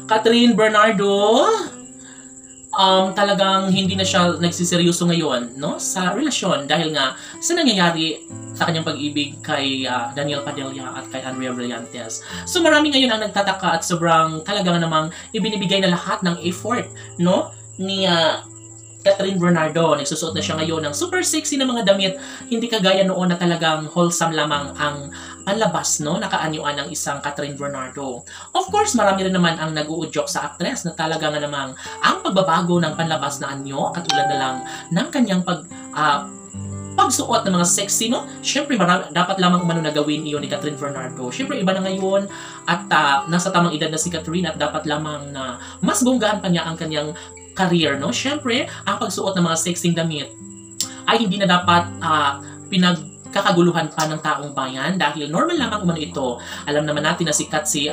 Catherine Bernardo, talagang hindi na siya nagsiseryoso ngayon, no, sa relasyon dahil nga sa nangyayari sa kanyang pag-ibig kay Daniel Padilla at kay Andrea Brillantes. So marami ngayon ang nagtataka at sobrang talagang namang ibinibigay na lahat ng effort, no, ni Catherine Bernardo. Nagsusuot na siya ngayon ng super sexy na mga damit, hindi kagaya noon na talagang wholesome lamang ang panlabas, no, nakaanyuan ng isang Catherine Bernardo. Of course, marami rin naman ang nag-uudyok sa actress na talaga nga namang ang pagbabago ng panlabas na anyo, katulad na lang ng kanyang pagsuot ng mga sexy, no? Siyempre, dapat lamang umano na gawin iyon ni Catherine Bernardo. Siyempre, iba na ngayon at nasa tamang edad na si Catherine at dapat lamang na mas bonggahan pa niya ang kanyang career, no? Siyempre, ang pagsuot ng mga sexing damit ay hindi na dapat pinagkakaguluhan pa ng taong bayan dahil normal lamang umano ito. Alam naman natin na sikat si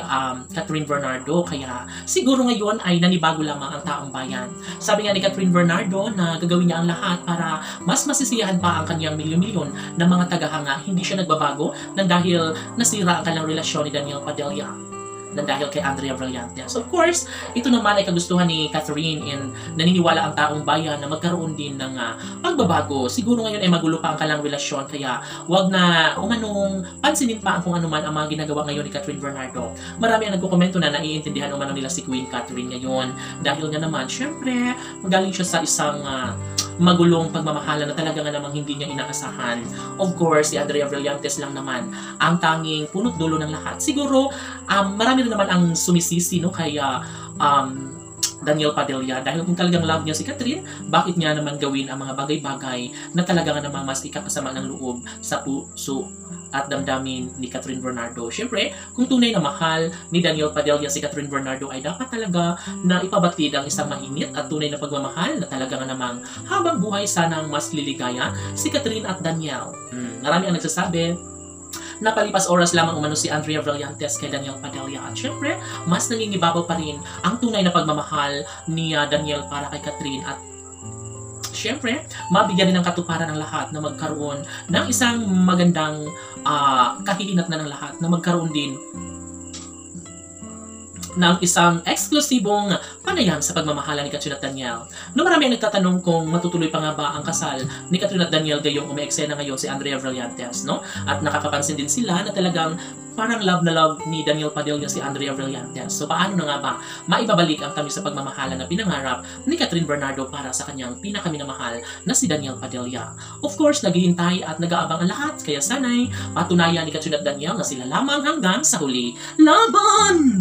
Catherine Bernardo, kaya siguro ngayon ay nanibago lamang ang taong bayan. Sabi nga ni Catherine Bernardo na gagawin niya ang lahat para mas masisiyahan pa ang kanyang milyon-milyon na mga tagahanga. Hindi siya nagbabago nang dahil nasira ang kanyang relasyon ni Daniel Padilla nang dahil kay Andrea Brillantes. Of course, ito naman ay kagustuhan ni Catherine and naniniwala ang taong bayan na magkaroon din ng pagbabago. Siguro ngayon ay magulo pa ang kanilang relasyon, kaya wag na umanong pansinin pa kung ano man ang mga ginagawa ngayon ni Catherine Bernardo. Marami ang nagkokomento na naiintindihan umano nila si Queen Catherine ngayon dahil nga naman, syempre, magaling siya sa isang magulong pagmamahala na talaga nga namang hindi niya inaasahan. Of course, si Andrea Brillantes lang naman ang tanging punot dulo ng lahat. Siguro, marami rin naman ang sumisisi, no, kaya Daniel Padilla dahil kung talagang love niya si Catherine, bakit niya naman gawin ang mga bagay-bagay na talaga nga namang mas ikakasama ng loob sa puso at damdamin ni Catherine Bernardo. Siyempre, kung tunay na mahal ni Daniel Padilla si Catherine Bernardo ay dapat talaga na ipabatid ang isang mainit at tunay na pagmamahal na talaga nga namang habang buhay sanang mas liligaya si Catherine at Daniel. Marami ang nagsasabi na palipas oras lamang umano si Andrea Brillantes kay Daniel Padilla. At syempre, mas nangingibabaw pa rin ang tunay na pagmamahal ni Daniel para kay Catherine at syempre, mabigyan din ng katuparan ng lahat na magkaroon ng isang magandang kahihinat na ng lahat na magkaroon din ng isang eksklusibong panayam sa pagmamahala ni Catherine at Daniel. No, marami ang nagtatanong kung matutuloy pa nga ba ang kasal ni Catherine at Daniel gayong umeeksena ngayon si Andrea Brillantes, no? At nakakapansin din sila na talagang parang love na love ni Daniel Padilla si Andrea Brillantes. So paano na nga ba maibabalik ang tamis sa pagmamahala na pinangarap ni Catherine Bernardo para sa kanyang pinakaminamahal na si Daniel Padilla? Of course, naghihintay at nag-aabang ang lahat, kaya sana'y patunayan ni Catherine at Daniel na sila lamang hanggang sa huli. Laban!